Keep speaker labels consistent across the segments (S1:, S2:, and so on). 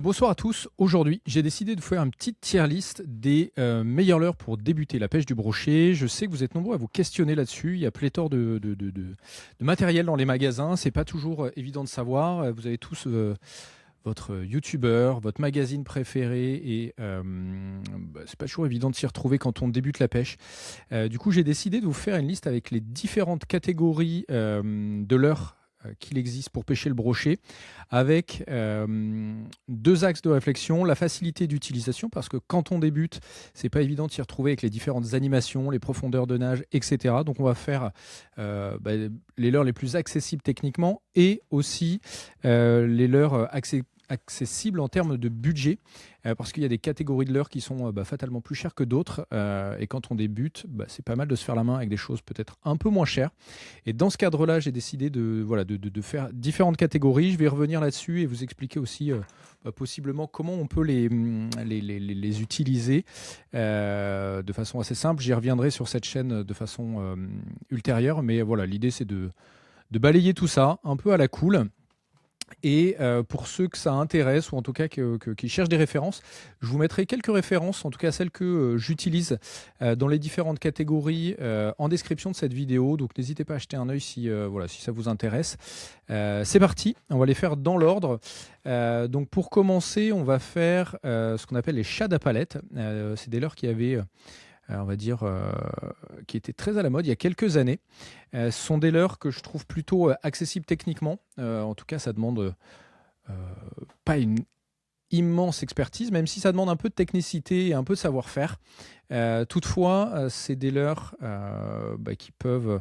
S1: Bonsoir à tous. Aujourd'hui, j'ai décidé de faire une petite tier list des meilleures leurres pour débuter la pêche du brochet. Je sais que vous êtes nombreux à vous questionner là-dessus. Il y a pléthore de matériel dans les magasins. C'est pas toujours évident de savoir. Vous avez tous votre youtubeur, votre magazine préféré et c'est pas toujours évident de s'y retrouver quand on débute la pêche. Du coup, j'ai décidé de vous faire une liste avec les différentes catégories de leurres qu'il existe pour pêcher le brochet, avec deux axes de réflexion: la facilité d'utilisation, parce que quand on débute, c'est pas évident de s'y retrouver avec les différentes animations, les profondeurs de nage, etc. Donc on va faire les leurres les plus accessibles techniquement et aussi les leurres accessibles en termes de budget, parce qu'il y a des catégories de leurres qui sont fatalement plus chères que d'autres, et quand on débute, c'est pas mal de se faire la main avec des choses peut-être un peu moins chères. Et dans ce cadre-là, j'ai décidé de faire différentes catégories. Je vais revenir là-dessus et vous expliquer aussi possiblement comment on peut les utiliser de façon assez simple. J'y reviendrai sur cette chaîne de façon ultérieure, mais voilà, l'idée c'est de balayer tout ça un peu à la cool. Et pour ceux que ça intéresse, ou en tout cas qui cherchent des références, je vous mettrai quelques références, en tout cas celles que j'utilise dans les différentes catégories, en description de cette vidéo. Donc n'hésitez pas à jeter un œil si ça vous intéresse. C'est parti, on va les faire dans l'ordre. Donc pour commencer, on va faire ce qu'on appelle les shad à palette. C'est des leurres qui avaient... on va dire, qui était très à la mode il y a quelques années. Ce sont des leurres que je trouve plutôt accessibles techniquement. En tout cas, ça demande pas une immense expertise, même si ça demande un peu de technicité et un peu de savoir-faire. Toutefois, c'est des leurres qui peuvent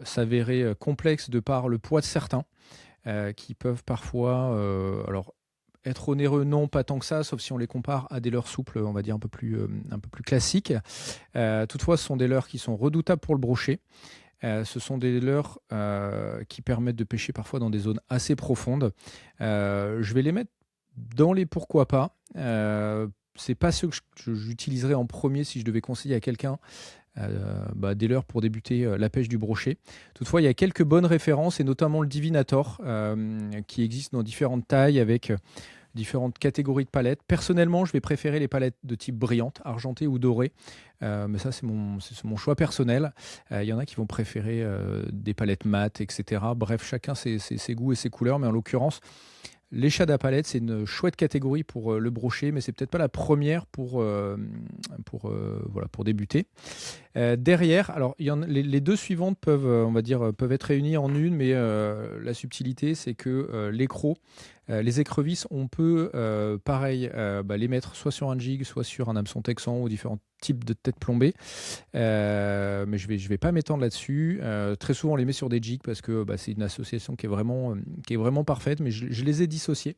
S1: s'avérer complexes de par le poids de certains, qui peuvent parfois... alors, être onéreux, non, pas tant que ça, sauf si on les compare à des leurres souples, on va dire un peu plus classiques. Toutefois, ce sont des leurres qui sont redoutables pour le brochet. Ce sont des leurres qui permettent de pêcher parfois dans des zones assez profondes. Je vais les mettre dans les pourquoi pas. C'est pas ceux que j'utiliserai en premier si je devais conseiller à quelqu'un des leurres pour débuter la pêche du brochet. Toutefois, il y a quelques bonnes références, et notamment le Divinator, qui existe dans différentes tailles avec différentes catégories de palettes. Personnellement, je vais préférer les palettes de type brillante, argentée ou dorée, mais ça c'est mon choix personnel. Il y en a qui vont préférer des palettes mates, etc. Bref, chacun ses goûts et ses couleurs, mais en l'occurrence, les shad à palette, c'est une chouette catégorie pour le brochet, mais c'est peut-être pas la première pour débuter. Derrière, alors les deux suivantes peuvent être réunies en une, mais la subtilité, c'est que les écrevisses, on peut les mettre soit sur un jig, soit sur un hameçon texan ou différents types de têtes plombées. Mais je vais pas m'étendre là-dessus. Très souvent, on les met sur des jigs parce que c'est une association qui est vraiment parfaite, mais je les ai dissociés.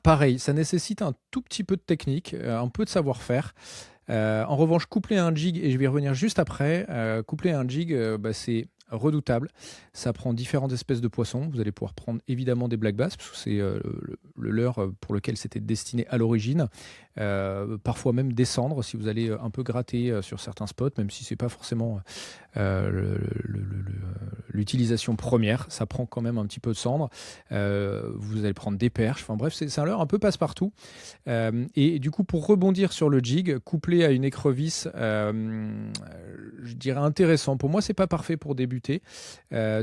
S1: Pareil, ça nécessite un tout petit peu de technique, un peu de savoir-faire. En revanche, coupler un jig, et je vais y revenir juste après, coupler un jig, c'est redoutable. Ça prend différentes espèces de poissons. Vous allez pouvoir prendre évidemment des black bass, parce que c'est le leurre pour lequel c'était destiné à l'origine. Parfois même des cendres, si vous allez un peu gratter sur certains spots, même si c'est pas forcément l'utilisation première. Ça prend quand même un petit peu de cendre. Vous allez prendre des perches. Enfin bref, c'est un leurre un peu passe-partout. Et du coup, pour rebondir sur le jig, couplé à une écrevisse, je dirais intéressant. Pour moi, c'est pas parfait pour débuter.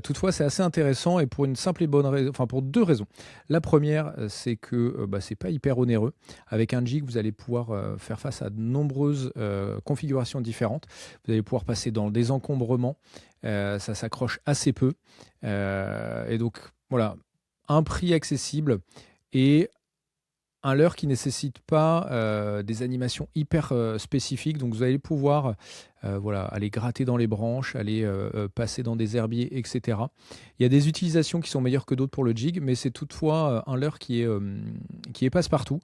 S1: Toutefois, c'est assez intéressant, et pour une simple et bonne raison, enfin pour deux raisons. La première, c'est que c'est pas hyper onéreux. Avec un jig, vous allez pouvoir faire face à de nombreuses configurations différentes. Vous allez pouvoir passer dans des encombrements. Ça s'accroche assez peu. Et donc, voilà, un prix accessible et un leurre qui ne nécessite pas des animations hyper spécifiques. Donc vous allez pouvoir aller gratter dans les branches, aller passer dans des herbiers, etc. Il y a des utilisations qui sont meilleures que d'autres pour le jig, mais c'est toutefois un leurre qui est passe-partout,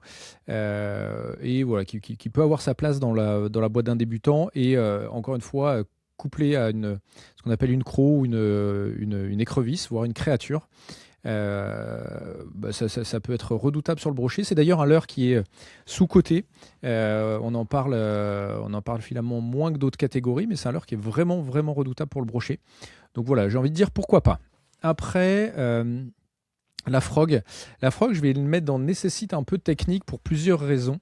S1: et voilà, qui peut avoir sa place dans la boîte d'un débutant, et encore une fois, couplé à ce qu'on appelle une croc ou une écrevisse, voire une créature. Ça peut être redoutable sur le brochet. C'est d'ailleurs un leurre qui est sous-coté. On en parle finalement moins que d'autres catégories, mais c'est un leurre qui est vraiment, vraiment redoutable pour le brochet. Donc voilà, j'ai envie de dire pourquoi pas. Après, La frog, je vais le mettre dans nécessite un peu de technique pour plusieurs raisons.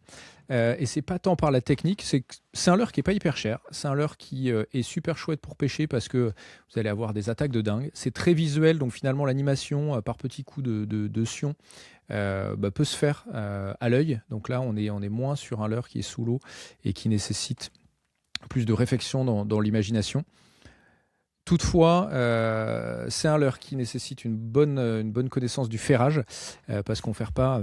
S1: Et c'est pas tant par la technique, c'est un leurre qui est pas hyper cher. C'est un leurre qui est super chouette pour pêcher parce que vous allez avoir des attaques de dingue. C'est très visuel, donc finalement l'animation par petits coups de sion peut se faire à l'œil. Donc là, on est moins sur un leurre qui est sous l'eau et qui nécessite plus de réflexion dans l'imagination. Toutefois, c'est un leurre qui nécessite une bonne connaissance du ferrage, parce qu'on ne ferre pas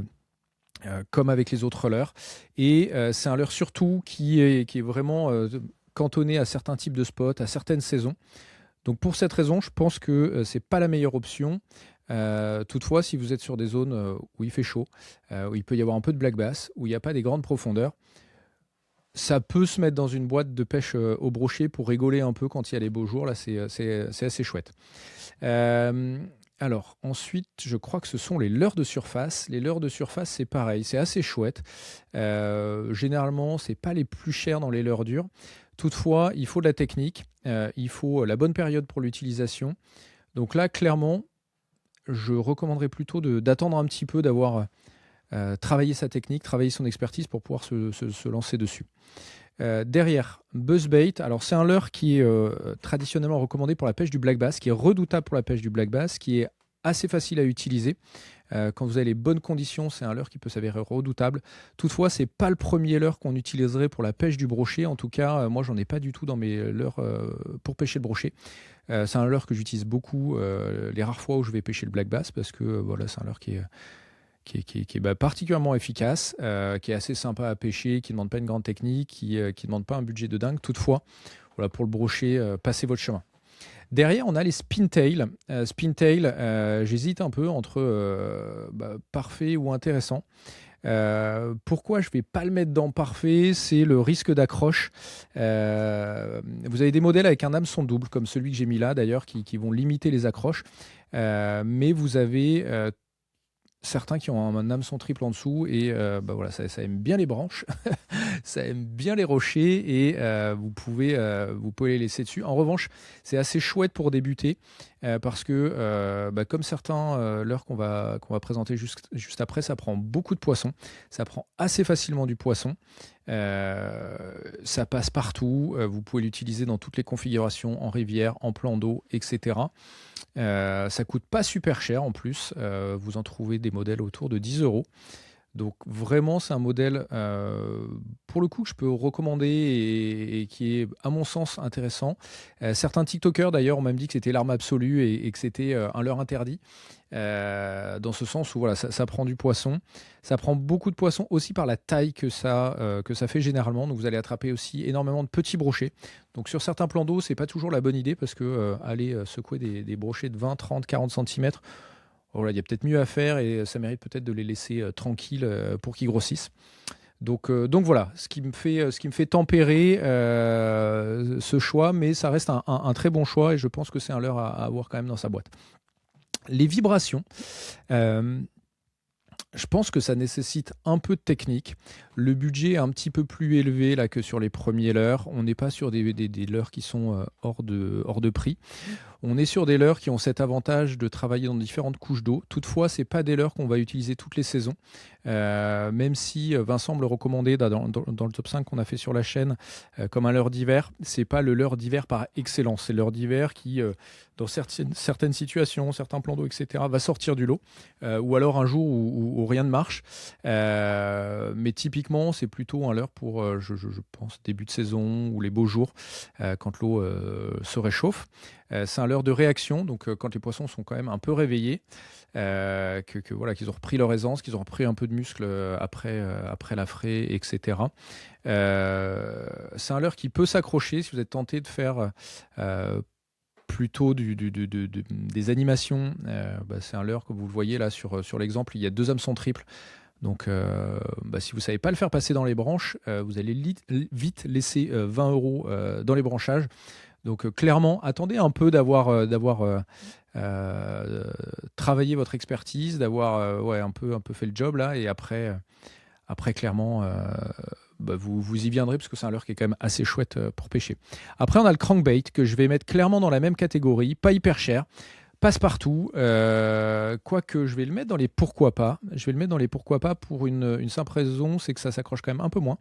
S1: comme avec les autres leurres. Et c'est un leurre surtout qui est vraiment cantonné à certains types de spots, à certaines saisons. Donc pour cette raison, je pense que c'est pas la meilleure option. Toutefois, si vous êtes sur des zones où il fait chaud, où il peut y avoir un peu de black bass, où il n'y a pas des grandes profondeurs, ça peut se mettre dans une boîte de pêche au brochet pour rigoler un peu quand il y a les beaux jours. Là, c'est assez chouette. Euh, alors, ensuite, je crois que ce sont les leurres de surface. Les leurres de surface, c'est pareil, c'est assez chouette. Généralement, c'est pas les plus chers dans les leurres dures. Toutefois, il faut de la technique, il faut la bonne période pour l'utilisation. Donc là, clairement, je recommanderais plutôt d'attendre un petit peu, d'avoir travaillé sa technique, travaillé son expertise pour pouvoir se lancer dessus. Derrière, buzzbait. Alors, c'est un leurre qui est traditionnellement recommandé pour la pêche du black bass, qui est redoutable pour la pêche du black bass, qui est assez facile à utiliser. Quand vous avez les bonnes conditions, c'est un leurre qui peut s'avérer redoutable. Toutefois, c'est pas le premier leurre qu'on utiliserait pour la pêche du brochet. En tout cas, moi, j'en ai pas du tout dans mes leurres pour pêcher le brochet. C'est un leurre que j'utilise beaucoup les rares fois où je vais pêcher le black bass, parce que voilà, c'est un leurre qui est particulièrement efficace, qui est assez sympa à pêcher, qui ne demande pas une grande technique, qui ne demande pas un budget de dingue. Toutefois, voilà, pour le brochet, passez votre chemin. Derrière, on a les spintail. Spintail, j'hésite un peu entre parfait ou intéressant. Pourquoi je ne vais pas le mettre dans parfait? C'est le risque d'accroche. Vous avez des modèles avec un hameçon double, comme celui que j'ai mis là d'ailleurs, qui vont limiter les accroches. Mais vous avez certains qui ont un hameçon triple en dessous et voilà, ça aime bien les branches, ça aime bien les rochers et vous pouvez les laisser dessus. En revanche, c'est assez chouette pour débuter parce que comme certains leurres qu'on va présenter juste après, ça prend beaucoup de poissons, ça prend assez facilement du poisson. Ça passe partout, vous pouvez l'utiliser dans toutes les configurations, en rivière, en plan d'eau, etc. Ça coûte pas super cher en plus, vous en trouvez des modèles autour de 10 euros. Donc vraiment, c'est un modèle, pour le coup, que je peux recommander et qui est, à mon sens, intéressant. Certains TikTokers, d'ailleurs, ont même dit que c'était l'arme absolue et que c'était un leurre interdit. Dans ce sens où voilà, ça prend du poisson. Ça prend beaucoup de poissons aussi par la taille que ça fait généralement. Donc vous allez attraper aussi énormément de petits brochets. Donc sur certains plans d'eau, c'est pas toujours la bonne idée parce que aller secouer des brochets de 20, 30, 40 cm, voilà, il y a peut-être mieux à faire et ça mérite peut-être de les laisser tranquilles pour qu'ils grossissent. Donc voilà, ce qui me fait tempérer ce choix, mais ça reste un très bon choix et je pense que c'est un leurre à avoir quand même dans sa boîte. Les vibrations, je pense que ça nécessite un peu de technique. Le budget est un petit peu plus élevé là que sur les premiers leurres. On n'est pas sur des leurres qui sont hors de prix. On est sur des leurres qui ont cet avantage de travailler dans différentes couches d'eau. Toutefois, ce n'est pas des leurres qu'on va utiliser toutes les saisons. Même si Vincent me le recommandait dans le top 5 qu'on a fait sur la chaîne comme un leurre d'hiver, ce n'est pas le leurre d'hiver par excellence. C'est le leurre d'hiver qui, dans certaines situations, certains plans d'eau, etc., va sortir du lot. Ou alors un jour où rien ne marche. Mais typiquement, c'est plutôt un leurre pour, je pense, début de saison ou les beaux jours, quand l'eau se réchauffe. C'est un leurre de réaction, donc quand les poissons sont quand même un peu réveillés, voilà, qu'ils ont repris leur aisance, qu'ils ont repris un peu de muscle après la fraie, etc. C'est un leurre qui peut s'accrocher si vous êtes tenté de faire plutôt des animations. C'est un leurre, comme vous le voyez là sur l'exemple, il y a 2 hameçons triples. Donc, si vous ne savez pas le faire passer dans les branches, vous allez vite laisser 20 euros dans les branchages. Donc clairement, attendez un peu d'avoir travaillé votre expertise, d'avoir un peu fait le job là, et après clairement, vous y viendrez parce que c'est un leurre qui est quand même assez chouette pour pêcher. Après, on a le crankbait que je vais mettre clairement dans la même catégorie, pas hyper cher. Passe-partout, quoique je vais le mettre dans les pourquoi pas. Je vais le mettre dans les pourquoi pas pour une simple raison, c'est que ça s'accroche quand même un peu moins.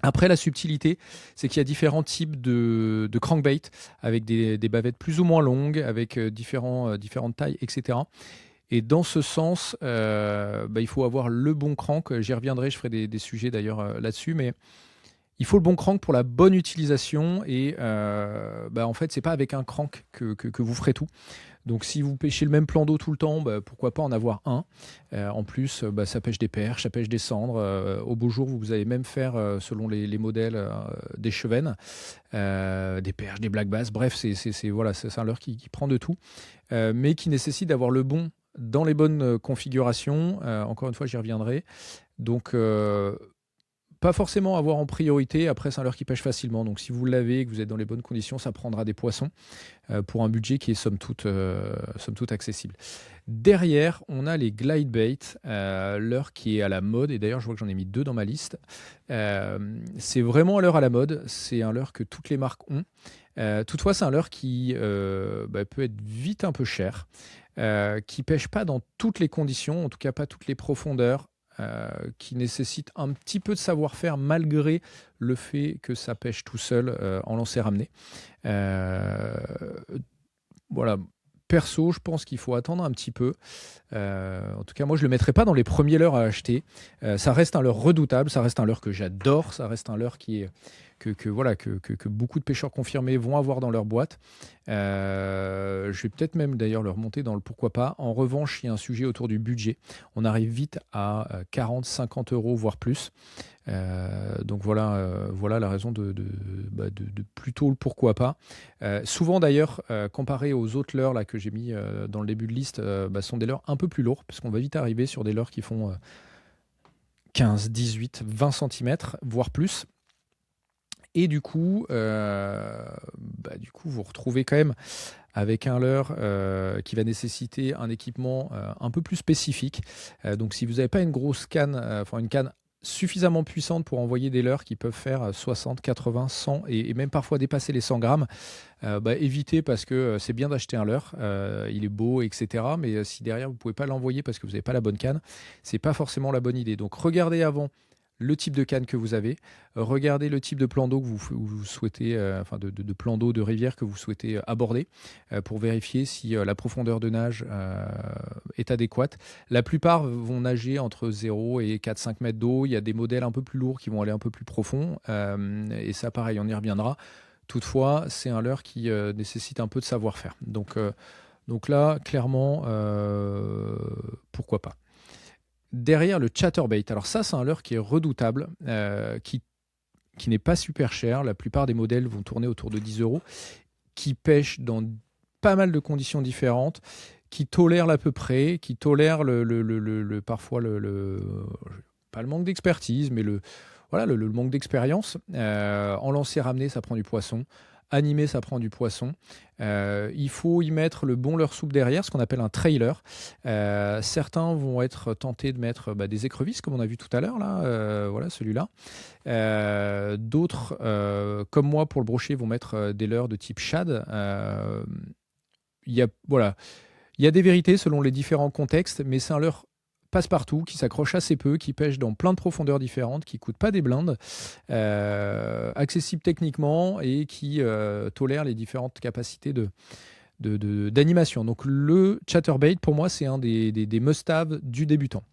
S1: Après, la subtilité, c'est qu'il y a différents types de crankbait avec des bavettes plus ou moins longues, avec différentes tailles, etc. Et dans ce sens, il faut avoir le bon crank. J'y reviendrai, je ferai des sujets d'ailleurs là-dessus, mais il faut le bon crank pour la bonne utilisation. Et en fait, c'est pas avec un crank que vous ferez tout. Donc si vous pêchez le même plan d'eau tout le temps, pourquoi pas en avoir un. En plus, ça pêche des perches, ça pêche des cendres. Au beau jour, vous allez même faire, selon les modèles, des chevennes, des perches, des black bass. Bref, voilà, c'est un leurre qui prend de tout, mais qui nécessite d'avoir le bon dans les bonnes configurations. Encore une fois, j'y reviendrai. Donc, pas forcément avoir en priorité. Après, c'est un leurre qui pêche facilement. Donc, si vous l'avez et que vous êtes dans les bonnes conditions, ça prendra des poissons pour un budget qui est somme toute accessible. Derrière, on a les glide bait, leurre qui est à la mode. Et d'ailleurs, je vois que j'en ai mis 2 dans ma liste. C'est vraiment un leurre à la mode. C'est un leurre que toutes les marques ont. Toutefois, c'est un leurre qui peut être vite un peu cher, qui pêche pas dans toutes les conditions, en tout cas pas toutes les profondeurs. Qui nécessite un petit peu de savoir-faire malgré le fait que ça pêche tout seul en lancer ramené. Voilà. Perso, je pense qu'il faut attendre un petit peu. En tout cas, moi, je ne le mettrai pas dans les premiers leurres à acheter. Ça reste un leurre redoutable, ça reste un leurre que j'adore, ça reste un leurre que beaucoup de pêcheurs confirmés vont avoir dans leur boîte. Je vais peut-être même d'ailleurs le remonter dans le pourquoi pas. En revanche, il y a un sujet autour du budget. On arrive vite à 40, 50 euros, voire plus. Donc voilà la raison de plutôt le pourquoi pas. Souvent d'ailleurs, comparé aux autres leurres là, que j'ai mis dans le début de liste, sont des leurres un peu plus lourds, parce qu'on va vite arriver sur des leurres qui font 15, 18, 20 cm, voire plus. Et du coup, vous retrouvez quand même avec un leurre qui va nécessiter un équipement un peu plus spécifique. Donc si vous n'avez pas une grosse canne, une canne suffisamment puissante pour envoyer des leurres qui peuvent faire 60, 80, 100 et même parfois dépasser les 100 grammes, évitez, parce que c'est bien d'acheter un leurre, il est beau, etc. Mais si derrière vous ne pouvez pas l'envoyer parce que vous n'avez pas la bonne canne, c'est pas forcément la bonne idée. Donc regardez avant le type de canne que vous avez, regardez le type de plan d'eau que vous souhaitez, de plan d'eau de rivière que vous souhaitez aborder, pour vérifier si la profondeur de nage est adéquate. La plupart vont nager entre 0 et 4-5 mètres d'eau. Il y a des modèles un peu plus lourds qui vont aller un peu plus profond, et ça pareil, on y reviendra. Toutefois, c'est un leurre qui nécessite un peu de savoir-faire. Donc là, clairement, pourquoi pas. Derrière, le chatterbait. Alors ça, c'est un leurre qui est redoutable, qui n'est pas super cher. La plupart des modèles vont tourner autour de 10 euros, qui pêche dans pas mal de conditions différentes, qui tolère l'à peu près, qui tolère parfois pas le manque d'expertise, mais le manque d'expérience. En lancer ramené, ça prend du poisson. Animé, ça prend du poisson. Il faut y mettre le bon leurre souple derrière, ce qu'on appelle un trailer. Certains vont être tentés de mettre des écrevisses, comme on a vu tout à l'heure, là, celui-là. D'autres, comme moi, pour le brochet, vont mettre des leurres de type shad. Il y a des vérités selon les différents contextes, mais c'est un leurre passe-partout, qui s'accroche assez peu, qui pêche dans plein de profondeurs différentes, qui ne coûte pas des blindes, accessible techniquement et qui tolère les différentes capacités d'animation. Donc le chatterbait, pour moi, c'est un des must-have du débutant.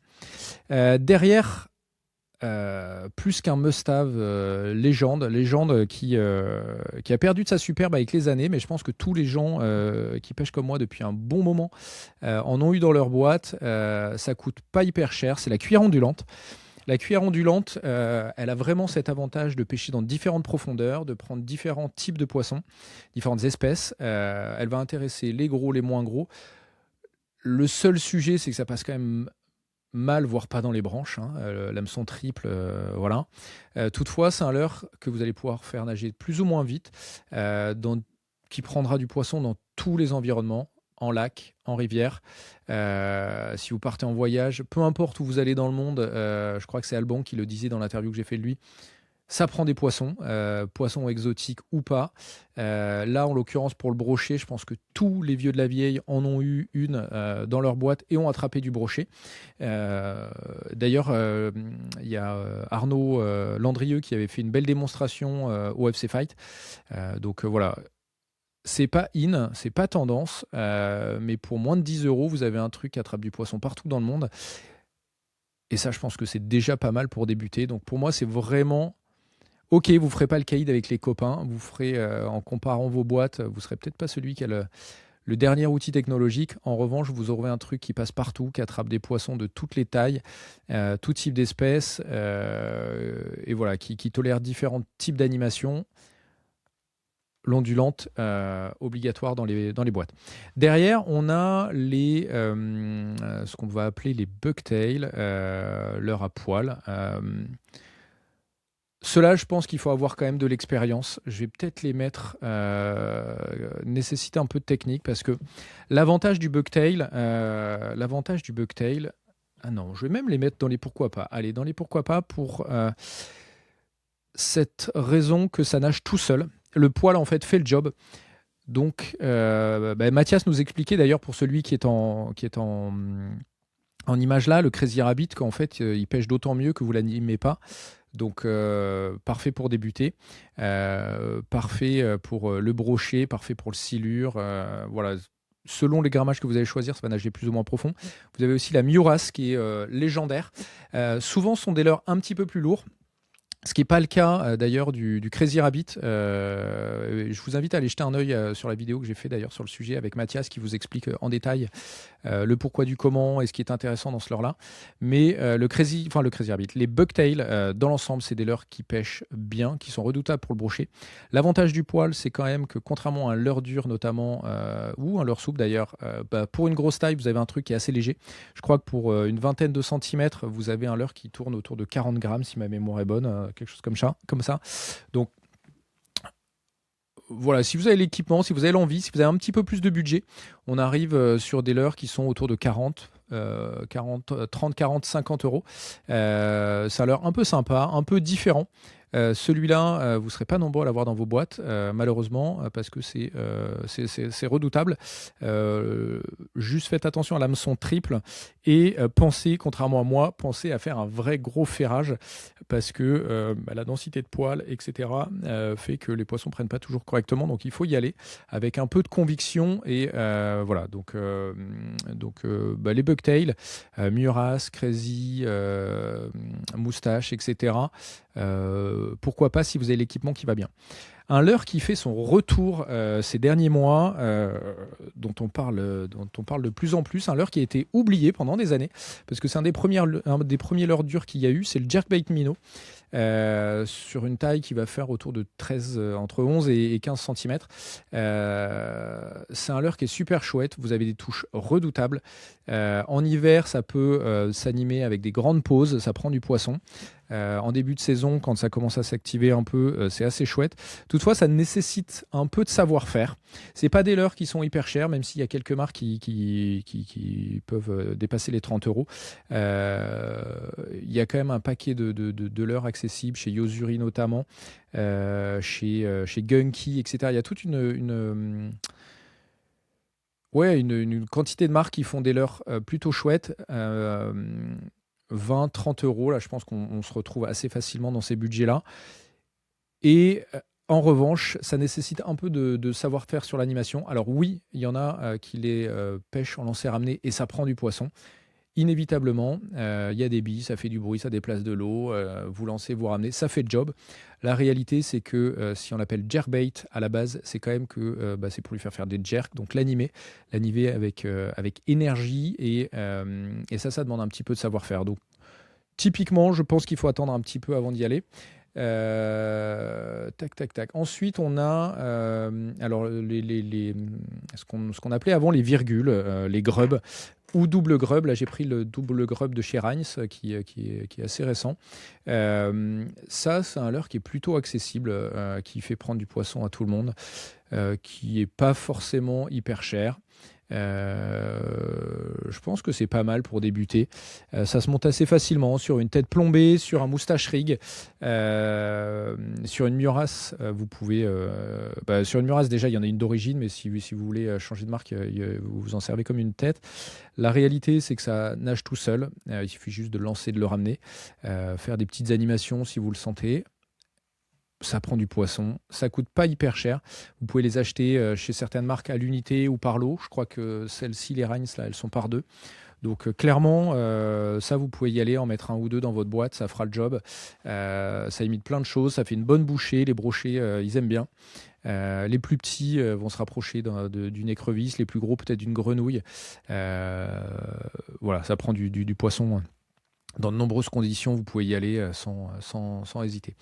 S1: Derrière, plus qu'un must-have, légende qui a perdu de sa superbe avec les années, mais je pense que tous les gens qui pêchent comme moi depuis un bon moment en ont eu dans leur boîte. Ça coûte pas hyper cher, c'est la cuillère ondulante. La cuillère ondulante, elle a vraiment cet avantage de pêcher dans différentes profondeurs, de prendre différents types de poissons, différentes espèces. Elle va intéresser les gros, les moins gros. Le seul sujet, c'est que ça passe quand même mal, voire pas dans les branches, l'hameçon triple, voilà. Toutefois, c'est un leurre que vous allez pouvoir faire nager plus ou moins vite, qui prendra du poisson dans tous les environnements, en lac, en rivière. Si vous partez en voyage, peu importe où vous allez dans le monde, je crois que c'est Alban qui le disait dans l'interview que j'ai fait de lui, Ça prend des poissons, poissons exotiques ou pas. Là, en l'occurrence, pour le brochet, je pense que tous les vieux de la vieille en ont eu une dans leur boîte et ont attrapé du brochet. D'ailleurs, il y a Arnaud Landrieux qui avait fait une belle démonstration au FC Fight. Voilà, c'est pas in, c'est pas tendance, mais pour moins de 10 euros, vous avez un truc qui attrape du poisson partout dans le monde. Et ça, je pense que c'est déjà pas mal pour débuter. Donc pour moi, c'est vraiment ok. Vous ferez pas le caïd avec les copains. Vous ferez en comparant vos boîtes, vous serez peut-être pas celui qui a le dernier outil technologique. En revanche, vous aurez un truc qui passe partout, qui attrape des poissons de toutes les tailles, tout type d'espèces, et voilà, qui tolère différents types d'animation l'ondulante obligatoire dans les boîtes. Derrière, on a ce qu'on va appeler les bucktails, leurres à poil. Ceux-là, je pense qu'il faut avoir quand même de l'expérience. Je vais peut-être les mettre, nécessiter un peu de technique parce que l'avantage du bucktail, ah non, je vais même les mettre dans les pourquoi pas. Allez, dans les pourquoi pas pour cette raison que ça nage tout seul. Le poil, en fait, fait le job. Donc, Mathias nous expliquait d'ailleurs pour celui qui est en image là, le Crazy Rabbit, qu'en fait, il pêche d'autant mieux que vous ne l'animez pas. Donc, parfait pour débuter, parfait pour le brochet, parfait pour le silure. Voilà. Selon les grammages que vous allez choisir, ça va nager plus ou moins profond. Vous avez aussi la Miuras qui est légendaire. Souvent, ce sont des leurres un petit peu plus lourds. Ce qui n'est pas le cas d'ailleurs du Crazy Rabbit. Je vous invite à aller jeter un œil sur la vidéo que j'ai fait d'ailleurs sur le sujet avec Mathias qui vous explique en détail le pourquoi du comment et ce qui est intéressant dans ce leurre-là. Mais le Crazy Rabbit, les bucktails, dans l'ensemble, c'est des leurres qui pêchent bien, qui sont redoutables pour le brochet. L'avantage du poil, c'est quand même que contrairement à un leurre dur notamment, ou un leurre souple d'ailleurs, pour une grosse taille, vous avez un truc qui est assez léger. Je crois que pour une vingtaine de centimètres, vous avez un leurre qui tourne autour de 40 grammes, si ma mémoire est bonne, quelque chose comme ça. Donc, voilà, si vous avez l'équipement, si vous avez l'envie, si vous avez un petit peu plus de budget, on arrive sur des leurres qui sont autour de 30, 40, 50 euros. C'est un leurre un peu sympa, un peu différent. Celui-là, vous ne serez pas nombreux à l'avoir dans vos boîtes, malheureusement, parce que c'est redoutable. Juste faites attention à l'hameçon triple et pensez, contrairement à moi, pensez à faire un vrai gros ferrage parce que la densité de poils, etc., fait que les poissons ne prennent pas toujours correctement. Donc il faut y aller avec un peu de conviction. Et voilà, donc les bucktails, Muras, Crazy, Moustache, etc., pourquoi pas si vous avez l'équipement qui va bien. Un leurre qui fait son retour ces derniers mois, dont on parle de plus en plus, un leurre qui a été oublié pendant des années, parce que c'est un des premiers leurres durs qu'il y a eu, c'est le jerkbait minnow, sur une taille qui va faire autour de 13, entre 11 et 15 cm. C'est un leurre qui est super chouette, vous avez des touches redoutables. En hiver, ça peut s'animer avec des grandes pauses, ça prend du poisson. En début de saison, quand ça commence à s'activer un peu, c'est assez chouette. Toutefois, ça nécessite un peu de savoir-faire. C'est pas des leurres qui sont hyper chers, même s'il y a quelques marques qui peuvent dépasser les 30 euros. Il y a quand même un paquet de leurres accessibles, chez Yosuri notamment, chez Gunky, etc. Il y a toute une quantité de marques qui font des leurres plutôt chouettes. 20, 30 euros, là je pense qu'on se retrouve assez facilement dans ces budgets-là. Et en revanche, ça nécessite un peu de savoir-faire sur l'animation. Alors oui, il y en a qui les pêchent en lancer ramené et ça prend du poisson. Inévitablement, il y a des billes, ça fait du bruit, ça déplace de l'eau, vous lancez, vous ramenez, ça fait le job. La réalité, c'est que si on l'appelle jerkbait à la base, c'est quand même que c'est pour lui faire des jerks, donc l'animer avec énergie et ça demande un petit peu de savoir-faire. Donc typiquement, je pense qu'il faut attendre un petit peu avant d'y aller. Tac. Ensuite, on a ce qu'on appelait avant les virgules, les grubs ou double grub. Là, j'ai pris le double grub de chez Rheims qui est assez récent. Ça, c'est un leurre qui est plutôt accessible, qui fait prendre du poisson à tout le monde, qui est pas forcément hyper cher. Je pense que c'est pas mal pour débuter. Ça se monte assez facilement sur une tête plombée, sur un moustache rig, sur une Murasse. Vous pouvez, sur une Murasse déjà, il y en a une d'origine, mais si vous voulez changer de marque, vous vous en servez comme une tête. La réalité, c'est que ça nage tout seul. Il suffit juste de le lancer, de le ramener, faire des petites animations si vous le sentez. Ça prend du poisson, ça coûte pas hyper cher. Vous pouvez les acheter chez certaines marques à l'unité ou par lot. Je crois que celles-ci, les Rheins, là, elles sont par deux. Donc clairement, ça, vous pouvez y aller, en mettre un ou deux dans votre boîte, ça fera le job. Ça imite plein de choses, ça fait une bonne bouchée. Les brochets, ils aiment bien. Les plus petits vont se rapprocher d'une écrevisse, les plus gros peut-être d'une grenouille. Voilà, ça prend du poisson. Dans de nombreuses conditions, vous pouvez y aller sans hésiter.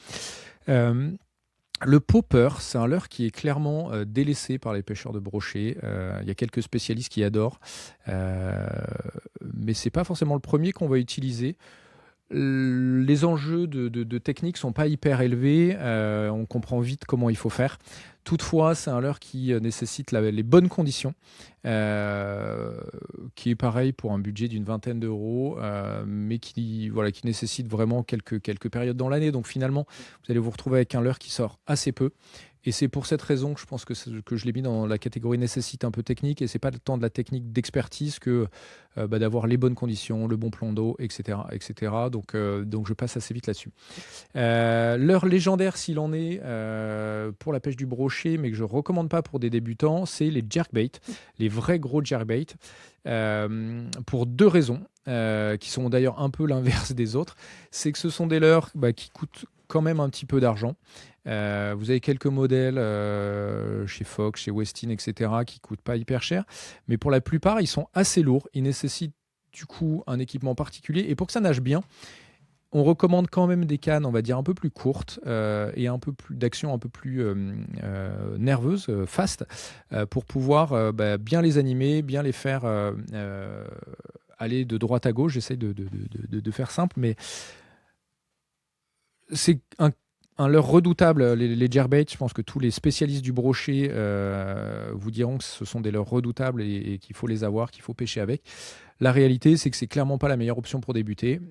S1: Le popper, c'est un leurre qui est clairement délaissé par les pêcheurs de brochets. Il y a quelques spécialistes qui adorent, mais c'est pas forcément le premier qu'on va utiliser. Les enjeux de technique sont pas hyper élevés, on comprend vite comment il faut faire. Toutefois, c'est un leurre qui nécessite les bonnes conditions, qui est pareil pour un budget d'une vingtaine d'euros, mais qui nécessite vraiment quelques périodes dans l'année. Donc finalement, vous allez vous retrouver avec un leurre qui sort assez peu. Et c'est pour cette raison que je pense que je l'ai mis dans la catégorie nécessite un peu technique. Et c'est pas tant de la technique d'expertise que d'avoir les bonnes conditions, le bon plan d'eau, etc., etc. Donc je passe assez vite là-dessus. Leurre légendaire, s'il en est, pour la pêche du brochet, mais que je recommande pas pour des débutants, c'est les jerkbait, les vrais gros jerkbait, pour deux raisons, qui sont d'ailleurs un peu l'inverse des autres. C'est que ce sont des leurres qui coûtent quand même un petit peu d'argent. Vous avez quelques modèles chez Fox, chez Westin, etc., qui coûtent pas hyper cher, mais pour la plupart, ils sont assez lourds. Ils nécessitent du coup un équipement particulier. Et pour que ça nage bien, on recommande quand même des cannes, on va dire, un peu plus courtes et un peu plus d'action un peu plus nerveuse, fast, pour pouvoir bien les animer, bien les faire aller de droite à gauche. J'essaye de faire simple, mais c'est un leurre redoutable, les jerkbait. Je pense que tous les spécialistes du brochet vous diront que ce sont des leurres redoutables et qu'il faut les avoir, qu'il faut pêcher avec. La réalité, c'est que c'est clairement pas la meilleure option pour débuter,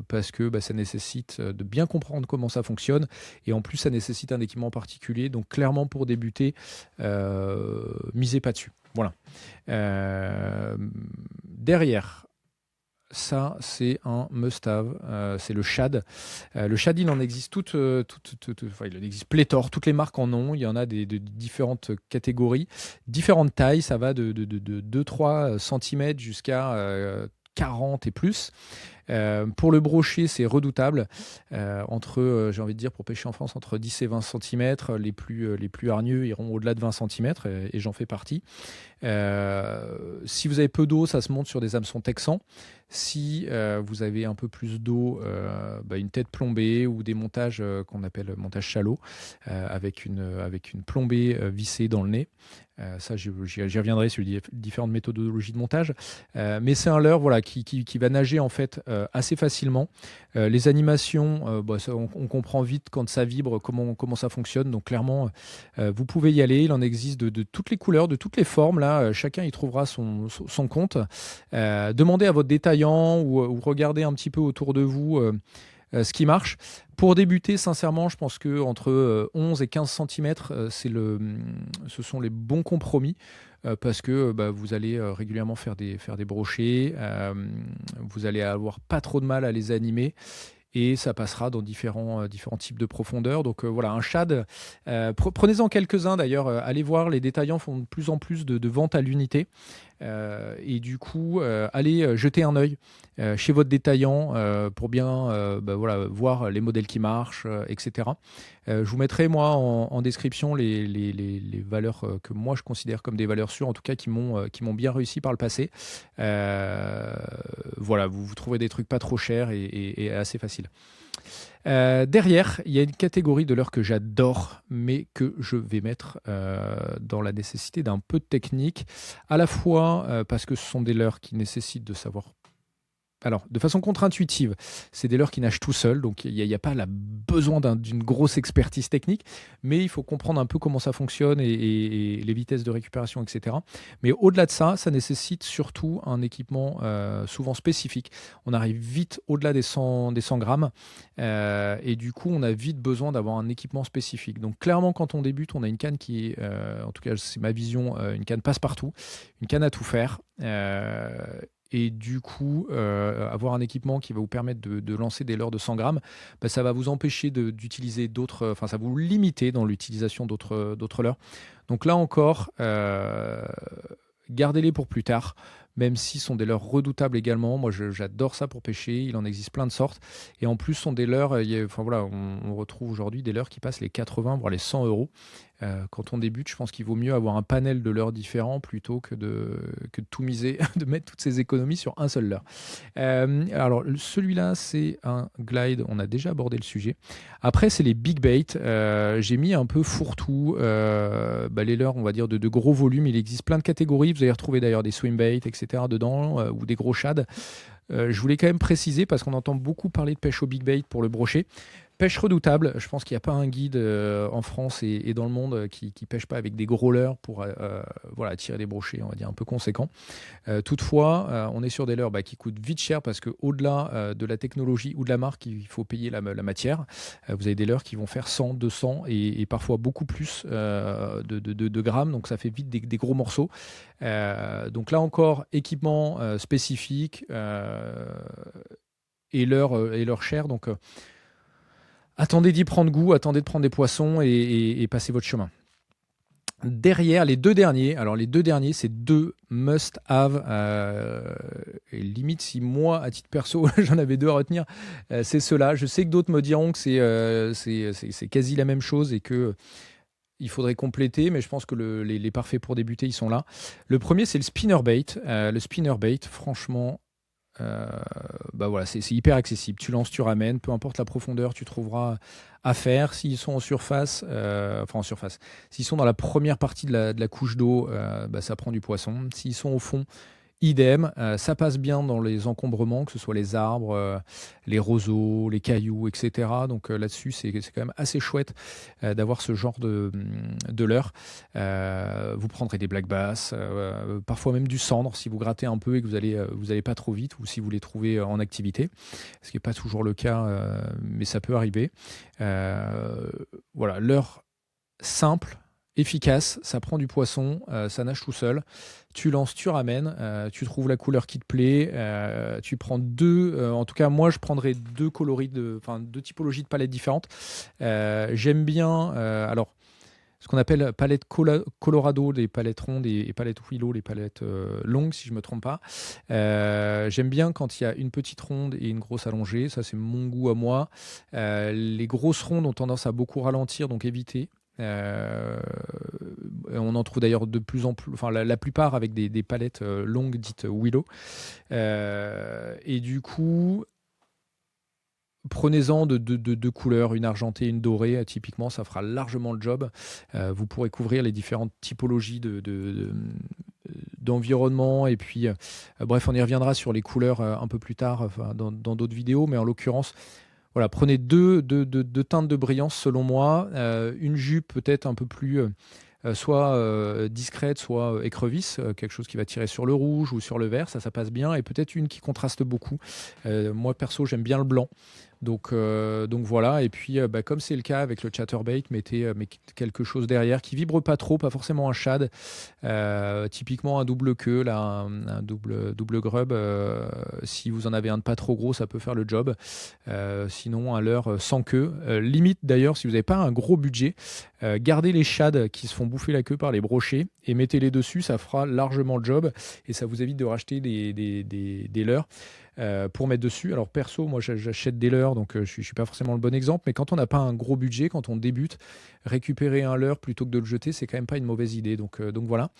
S1: parce que ça nécessite de bien comprendre comment ça fonctionne, et en plus ça nécessite un équipement particulier. Donc clairement, pour débuter, misez pas dessus. Voilà. Derrière, ça, c'est un must-have, c'est le shad. Le shad, il en existe il en existe pléthore, toutes les marques en ont, il y en a de différentes catégories, différentes tailles, ça va de 2-3 cm jusqu'à 40 et plus. Pour le brochet, c'est redoutable. J'ai envie de dire, pour pêcher en France, entre 10 et 20 cm. Les plus hargneux iront au-delà de 20 cm, et j'en fais partie. Si vous avez peu d'eau, ça se monte sur des hameçons texans. Si vous avez un peu plus d'eau, une tête plombée ou des montages qu'on appelle montage shallow, avec une plombée vissée dans le nez. Ça, j'y reviendrai sur les différentes méthodologies de montage. Mais c'est un leurre qui va nager en fait assez facilement. Les animations, on comprend vite quand ça vibre, comment ça fonctionne. Donc clairement, vous pouvez y aller. Il en existe de toutes les couleurs, de toutes les formes. Là, chacun y trouvera son compte. Demandez à votre détaillant ou regardez un petit peu autour de vous ce qui marche. Pour débuter, sincèrement, je pense que entre 11 et 15 cm, ce sont les bons compromis, parce que vous allez régulièrement faire des brochets, vous allez avoir pas trop de mal à les animer, et ça passera dans différents types de profondeur. Donc voilà, un shad, prenez-en quelques-uns d'ailleurs, allez voir, les détaillants font de plus en plus de ventes à l'unité. Et du coup, allez jeter un œil chez votre détaillant pour bien voir les modèles qui marchent, etc. Je vous mettrai moi en description les valeurs que moi je considère comme des valeurs sûres, en tout cas qui m'ont bien réussi par le passé. Voilà, vous trouverez des trucs pas trop chers et assez faciles. Derrière, il y a une catégorie de leurres que j'adore, mais que je vais mettre dans la nécessité d'un peu de technique, à la fois parce que ce sont des leurres qui nécessitent de savoir alors, de façon contre-intuitive, c'est des leurres qui nagent tout seuls, donc il n'y a pas besoin d'une grosse expertise technique, mais il faut comprendre un peu comment ça fonctionne et les vitesses de récupération, etc. Mais au-delà de ça, ça nécessite surtout un équipement souvent spécifique. On arrive vite au-delà des 100 grammes, et du coup, on a vite besoin d'avoir un équipement spécifique. Donc clairement, quand on débute, on a une canne qui est, en tout cas c'est ma vision, une canne passe-partout, une canne à tout faire. Et du coup, avoir un équipement qui va vous permettre de lancer des leurres de 100 grammes, bah, ça va vous empêcher d'utiliser d'autres, enfin ça va vous limiter dans l'utilisation d'autres leurres. Donc là encore, gardez-les pour plus tard, même si ce sont des leurres redoutables également. Moi, j'adore ça pour pêcher. Il en existe plein de sortes. Et en plus, ce sont des leurres, enfin voilà, on retrouve aujourd'hui des leurres qui passent les 80, voire les 100 euros. Quand on débute, je pense qu'il vaut mieux avoir un panel de leurres différents plutôt que de tout miser, de mettre toutes ces économies sur un seul leurre. Alors, celui-là, c'est un glide. On a déjà abordé le sujet. Après, c'est les big bait. J'ai mis un peu fourre-tout. Les leurres, on va dire, de gros volume. Il existe plein de catégories. Vous allez retrouver d'ailleurs des swim bait, etc. dedans, ou des gros shads. Je voulais quand même préciser, parce qu'on entend beaucoup parler de pêche au big bait pour le brochet. Pêche redoutable, je pense qu'il n'y a pas un guide en France et dans le monde qui pêche pas avec des gros leurres pour voilà, tirer des brochets, on va dire, un peu conséquents. Toutefois, on est sur des leurres qui coûtent vite cher parce qu'au-delà de la technologie ou de la marque, il faut payer la matière. Vous avez des leurres qui vont faire 100, 200 et parfois beaucoup plus de grammes, donc ça fait vite des gros morceaux. Donc là encore, équipement spécifique et leur chair. Donc attendez d'y prendre goût, attendez de prendre des poissons et passez votre chemin. Derrière, les deux derniers, c'est deux must-have. Et limite, si moi, à titre perso, j'en avais deux à retenir, c'est ceux-là. Je sais que d'autres me diront que c'est quasi la même chose et que il faudrait compléter, mais je pense que les parfaits pour débuter, ils sont là. Le premier, c'est le spinnerbait. Le spinnerbait, franchement, voilà, c'est hyper accessible. Tu lances, tu ramènes, peu importe la profondeur, tu trouveras à faire. S'ils sont en surface, s'ils sont dans la première partie de la couche d'eau, ça prend du poisson. S'ils sont au fond, idem. Ça passe bien dans les encombrements, que ce soit les arbres, les roseaux, les cailloux, etc. Donc là-dessus, c'est quand même assez chouette d'avoir ce genre de leurre. Vous prendrez des black bass, parfois même du cendre si vous grattez un peu et que vous allez pas trop vite, ou si vous les trouvez en activité, ce qui n'est pas toujours le cas, mais ça peut arriver. Voilà, leurre simple, efficace, ça prend du poisson, ça nage tout seul. Tu lances, tu ramènes, tu trouves la couleur qui te plaît, tu prends deux, en tout cas moi je prendrais deux deux typologies de palettes différentes. J'aime bien, alors ce qu'on appelle palette Colorado, les palettes rondes et palettes Willow, les palettes longues si je ne me trompe pas. J'aime bien quand il y a une petite ronde et une grosse allongée, ça c'est mon goût à moi. Les grosses rondes ont tendance à beaucoup ralentir, donc évitez. On en trouve d'ailleurs de plus en plus, enfin la plupart avec des palettes longues dites Willow. Et du coup, prenez-en de deux couleurs, une argentée et une dorée. Typiquement, ça fera largement le job. Vous pourrez couvrir les différentes typologies d'environnement. Et puis, bref, on y reviendra sur les couleurs un peu plus tard dans d'autres vidéos. Mais en l'occurrence, voilà, prenez deux teintes de brillance selon moi. Une jupe peut-être un peu plus soit discrète, soit écrevisse, quelque chose qui va tirer sur le rouge ou sur le vert, ça passe bien. Et peut-être une qui contraste beaucoup. Moi perso, j'aime bien le blanc. Donc voilà, et puis comme c'est le cas avec le chatterbait, mettez quelque chose derrière qui vibre pas trop, pas forcément un shad, typiquement un double queue, là, un double grub. Si vous en avez un de pas trop gros, ça peut faire le job. Sinon, un leurre sans queue. Limite d'ailleurs, si vous n'avez pas un gros budget, gardez les shads qui se font bouffer la queue par les brochets et mettez-les dessus, ça fera largement le job et ça vous évite de racheter des leurres. Pour mettre dessus. Alors perso, moi j'achète des leurres, donc je suis pas forcément le bon exemple, mais quand on n'a pas un gros budget, quand on débute, récupérer un leurre plutôt que de le jeter, c'est quand même pas une mauvaise idée. Donc voilà.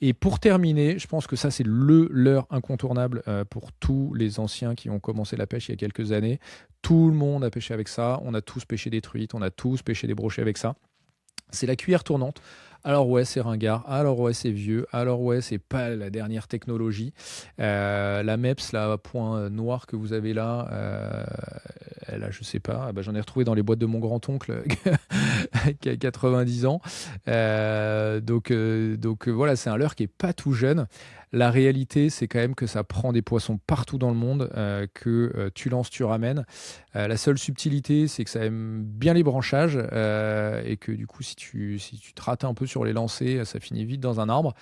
S1: Et pour terminer, je pense que ça c'est le leurre incontournable pour tous les anciens qui ont commencé la pêche il y a quelques années. Tout le monde a pêché avec ça, on a tous pêché des truites, on a tous pêché des brochets avec ça. C'est la cuillère tournante. Alors ouais, c'est ringard. Alors ouais, c'est vieux. Alors ouais, c'est pas la dernière technologie. La MEPS, la point noir que vous avez là, elle a, je sais pas, bah, j'en ai retrouvé dans les boîtes de mon grand-oncle qui a 90 ans. Voilà, c'est un leurre qui est pas tout jeune. La réalité, c'est quand même que ça prend des poissons partout dans le monde, que tu lances, tu ramènes. La seule subtilité, c'est que ça aime bien les branchages et que du coup, si tu te rates un peu sur les lancers, ça finit vite dans un arbre.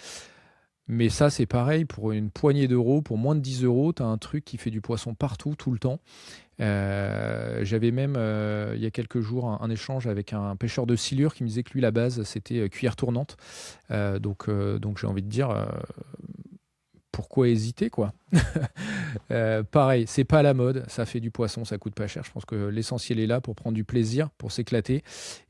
S1: Mais ça, c'est pareil, pour une poignée d'euros, pour moins de 10 euros, tu as un truc qui fait du poisson partout, tout le temps. J'avais même, il y a quelques jours, un échange avec un pêcheur de silure qui me disait que lui, la base, c'était cuillère tournante. Donc j'ai envie de dire, pourquoi hésiter, quoi? Pareil, c'est pas à la mode, ça fait du poisson, ça coûte pas cher. Je pense que l'essentiel est là pour prendre du plaisir, pour s'éclater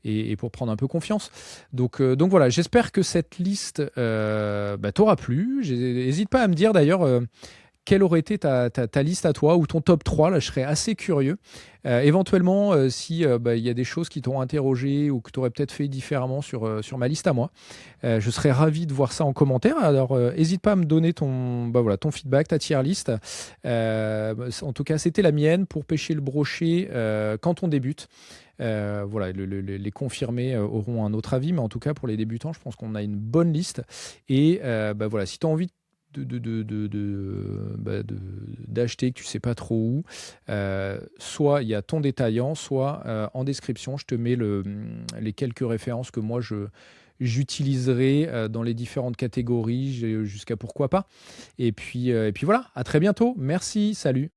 S1: et pour prendre un peu confiance. Donc voilà, j'espère que cette liste t'aura plu. N'hésite pas à me dire d'ailleurs quelle aurait été ta liste à toi ou ton top 3. Là, je serais assez curieux. Éventuellement, si il y a des choses qui t'ont interrogé ou que tu aurais peut-être fait différemment sur ma liste à moi, je serais ravi de voir ça en commentaire. Alors, n'hésite pas à me donner ton feedback, ta tier list. En tout cas, c'était la mienne pour pêcher le brochet quand on débute. Voilà, les confirmés auront un autre avis, mais en tout cas, pour les débutants, je pense qu'on a une bonne liste. Et voilà, si tu as envie d'acheter que tu sais pas trop où, soit il y a ton détaillant, soit en description, je te mets les quelques références que moi j'utiliserai dans les différentes catégories jusqu'à pourquoi pas. Et puis voilà, à très bientôt. Merci, salut.